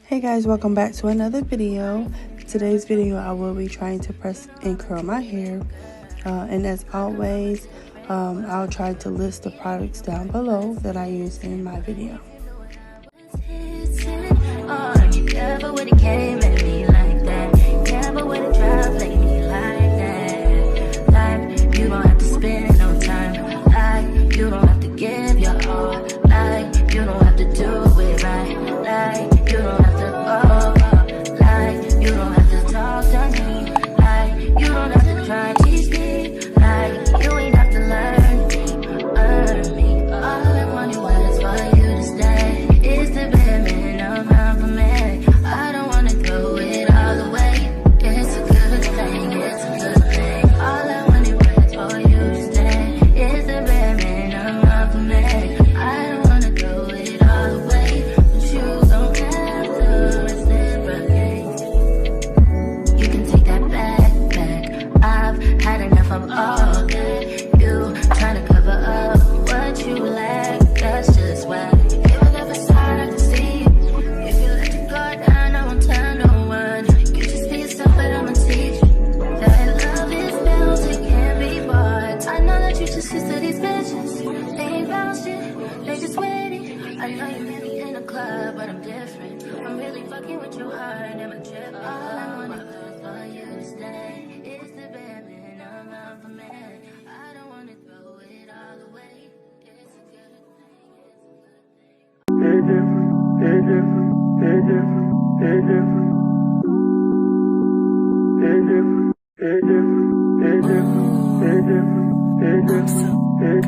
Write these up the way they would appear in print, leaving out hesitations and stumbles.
Hey guys, welcome back to another video. Today's video I will be trying to press and curl my hair, and as always I'll try to list the products down below that I use in my video.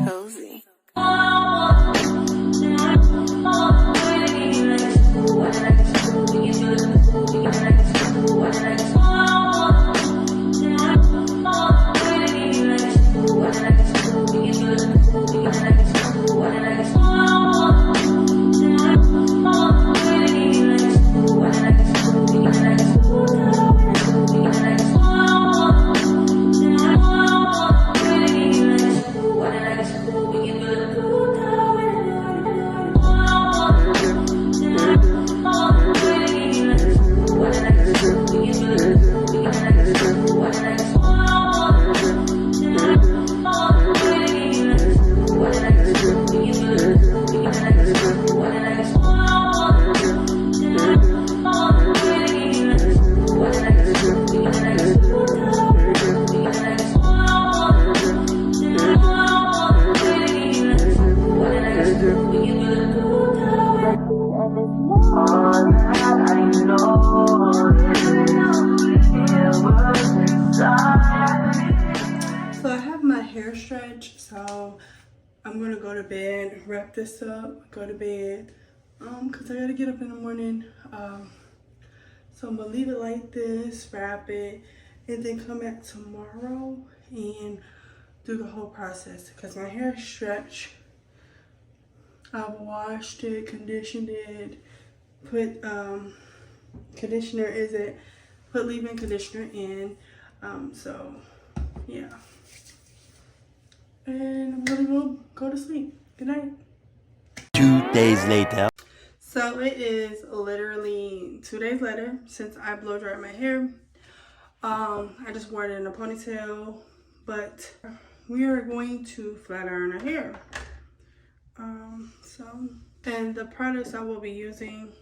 Cozy. So I have my hair stretched, so I'm gonna go to bed, wrap this up, go to bed, because I gotta get up in the morning. So I'm gonna leave it like this, wrap it, and then come back tomorrow and do the whole process because my hair is stretched. I've washed it, conditioned it, put conditioner put leave-in conditioner in, so yeah. And I'm gonna go to sleep. Good night. 2 days later. So it is literally 2 days later since I blow dried my hair. I just wore it in a ponytail, but we are going to flat iron our hair. And the products I will be using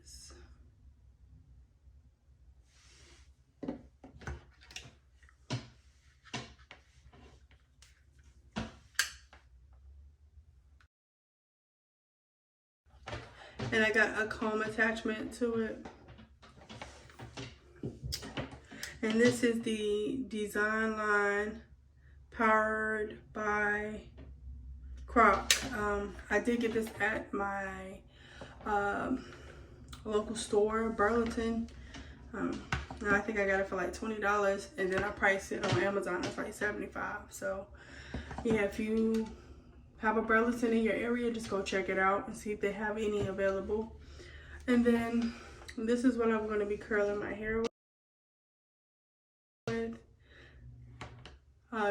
is and I got a comb attachment to it. And this is the DESIGNLINE powered by Croc. I did get this at my local store, Burlington. And I think I got it for like $20, and then I priced it on Amazon. It's like $75. So yeah, if you have a Burlington in your area, just go check it out and see if they have any available. And then this is what I'm going to be curling my hair with.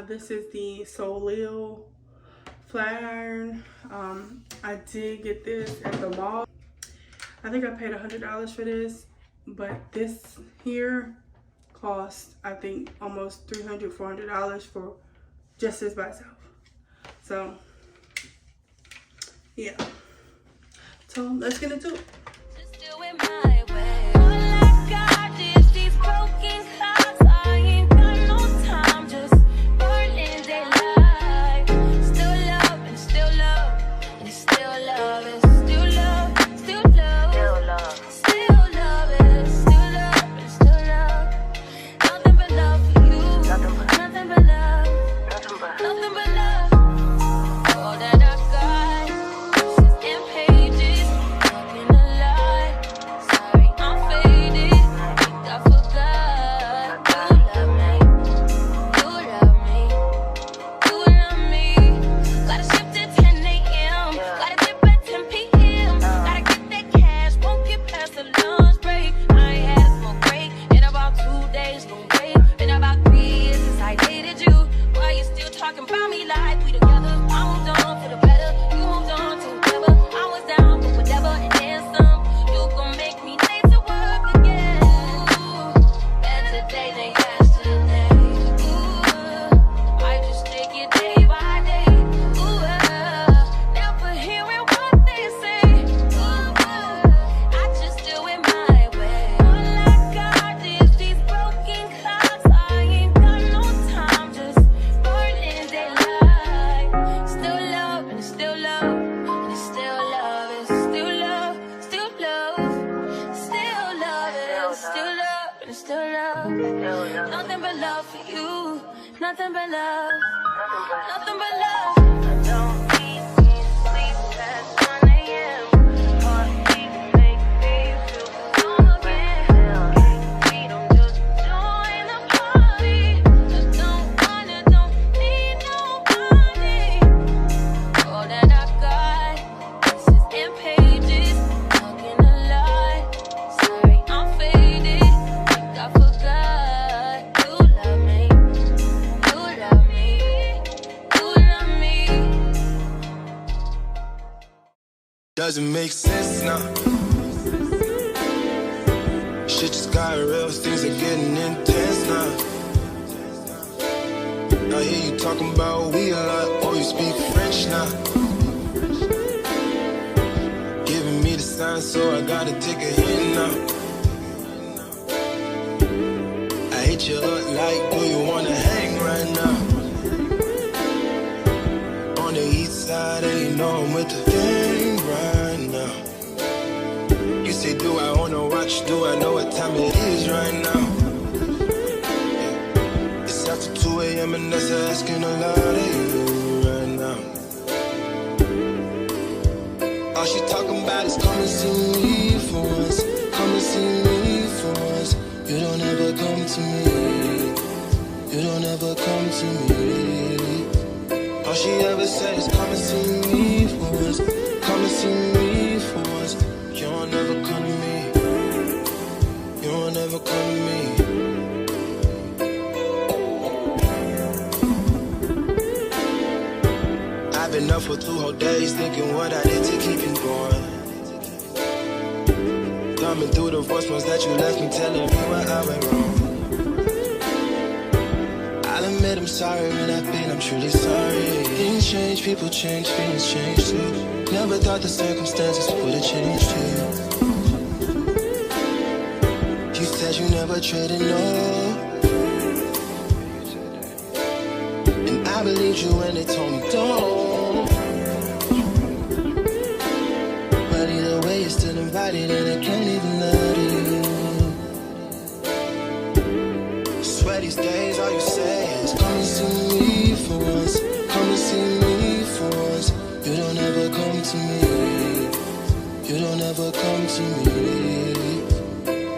This is the Soleil flat iron. I did get this at the mall. I think I paid $100 for this, but this here cost, I think, almost $300, $400 for just this by itself. So yeah, so let's get into it. Just do it my way. All I got is these broken clocks. I ain't got no time, just burning daylight. Still love and still love and still love and still love, still love, still love and still love and still love. Nothing but love for you. Nothing but love. Nothing but love. All that I got is in pages, talking a lie. Sorry, I'm faded. Think I forgot. You love me. You love me. You love me. Gotta shift at 10 a.m. Gotta dip at 10 p.m. Gotta get that cash. Won't get past the lunch break. I ain't had a smoke break in about 2 days. Don't wait. Been about 3 years since I dated you. Why you still talking about me like we together? I moved on for the better. You moved on to whatever. I was down for whatever and then some. You gon' make me late to work again. Better today than yesterday. I just take it day by day. Never hearing what they say. I just do it my way. All I got is these broken clocks. I ain't got no time, just burning daylight. Still love and still love and still love and still love, still love, still love and still love and still love. Nothing but love for you. Nothing but love. Nothing but love. I don't need sleep past 1 a.m. Heartbeat make me feel young again. We don't just join the party. I don't need nobody. All that I got, this is in pages, talking a lie. Sorry, I'm faded. Think I forgot. You love me. You love me. You love me. Doesn't make sense now. Shit just got real, things are getting intense now. I hear you talking about we a lot, oh you speak French now. Giving me the sign, so I gotta take a hint now. I hit you up like, do you wanna hang right now? On the east side, and you know I'm with the gang right now. You say, do I own a watch? Do I know what time it is right now? It's after 2 a.m. and that's asking a lot of you right now. All she talking about is come and see me for once. Come and see me for once. You don't ever come to me. You don't ever come to me. All she ever says is come and see me for once. Come and see me for once. You don't ever come to me. You don't ever come to me. I've been up for 2 whole days thinking what I did to keep you going. Thumbing through the voicemails that you left me, telling me where I went wrong. I'll admit I'm sorry when I've been, I'm truly sorry. Things change, people change, feelings change too. Never thought the circumstances would have changed you. You said you never traded, no. And I believed you when they told me don't. But either way, you're still invited and I can't even let you. Swear these days all you say is come and see me for once. Come and see me for once. You don't ever come to me. You don't ever come to me.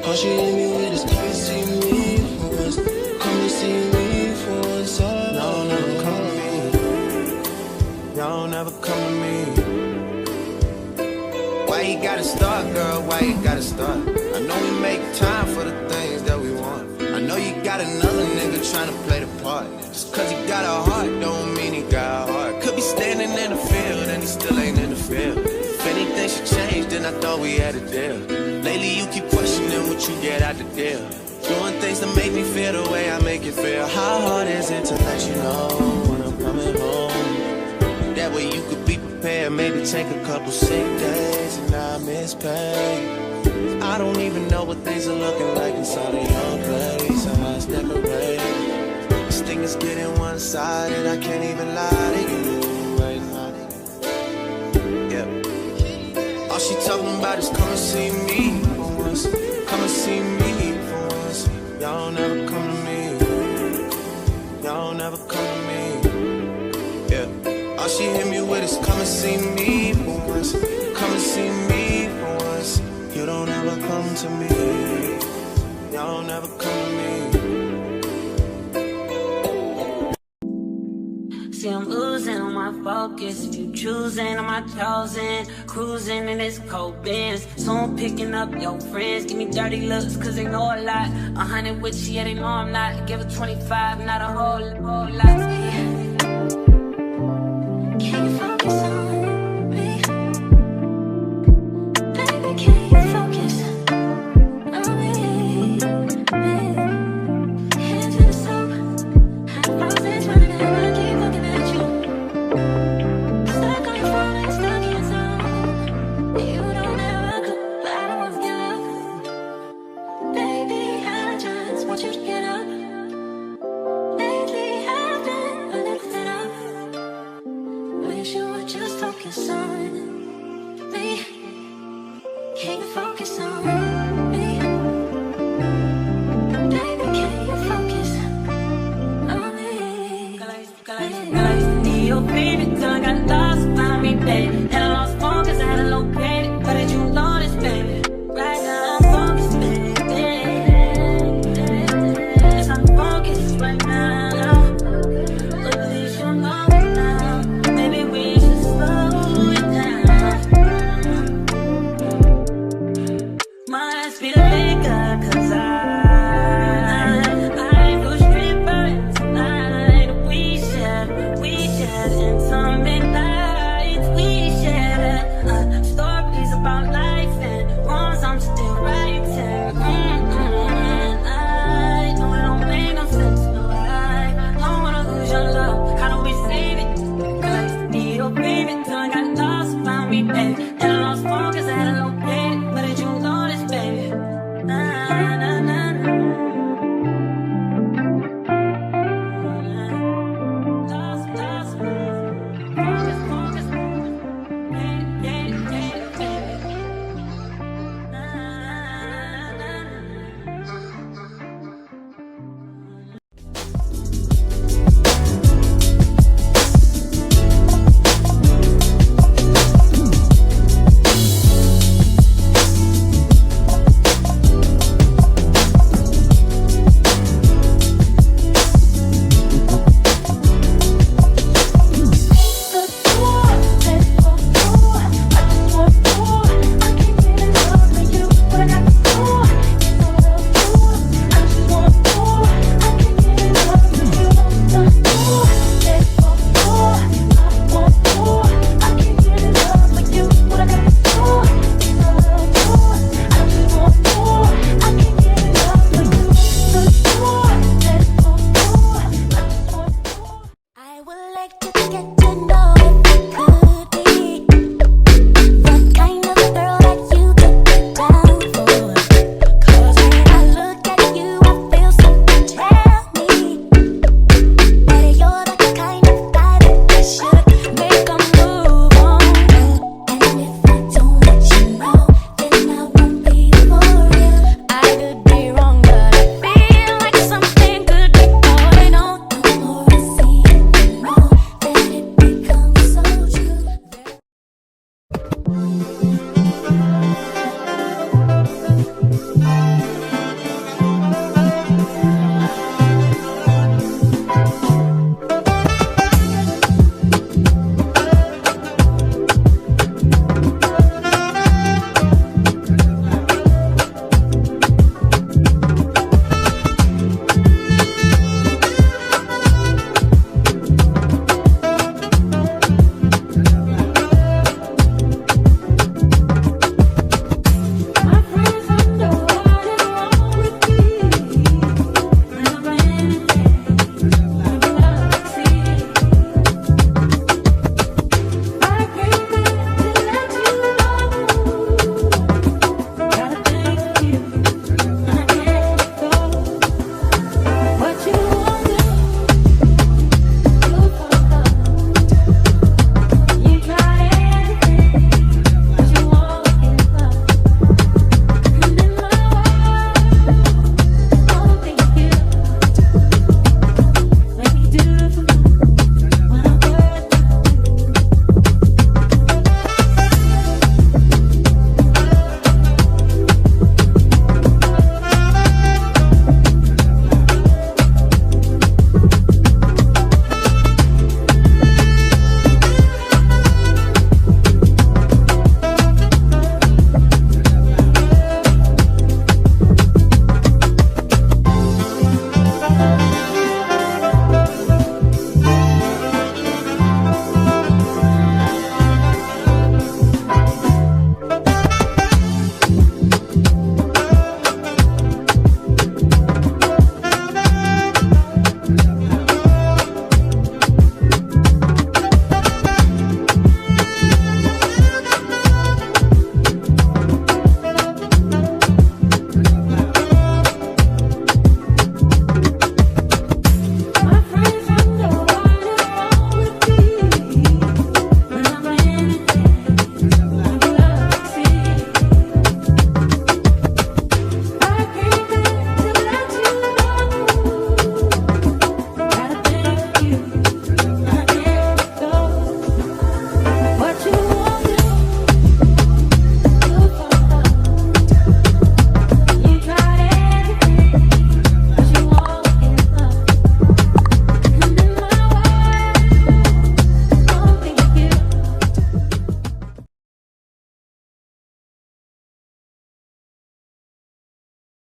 All she hit me with is come and see me for once. Come and see me for once. Oh, y'all never come to me. Y'all never come to me. Why you gotta start, girl? Why you gotta start? I know we make time for the things that we want. I know you got another nigga trying to play the part. Just cause he got a heart don't mean he got a heart. Could be standing in the field and he still ain't in the field. If anything, guess you changed and I thought we had a deal. Lately you keep questioning what you get out the deal. Doing things to make me feel the way I make you feel. How hard is it to let you know when I'm coming home? That way you could be prepared. Maybe take a couple sick days and not miss pay. I don't even know what things are looking like inside of your place. I must decorate. This thing is getting one-sided. I can't even lie to you right now. Yeah. All she talking about is come and see me for once. Come and see me for once. Y'all never come to me. Y'all never come to me. Yeah. All she hit me with is come and see me for once. Come and see me for once. You don't ever come to me. Y'all never come to me. See, I'm losing on my focus. If you choosing, am I chosen? Cruising in this cold Benz. Soon picking up your friends. Give me dirty looks, cause they know a lot. 100 with you, yeah, they know I'm not. Give her 25, not a whole lot. Can you focus on me? Baby, can you focus on me? Hands in the soap. Roses running out, I keep looking at you. Stuck on your phone and stuck in your zone. You don't ever come, but I don't want to give up. Baby, I just want you to get up. Lately I've been lifted up. Wish you would just focus on me. Can you focus on me? Baby, can you focus on me? Girl, I used to be your baby till I got lost, found me, baby. And I lost focus, I had to locate it. But did you notice, baby? Right now I'm focused, baby. Yes, I'm focused right now.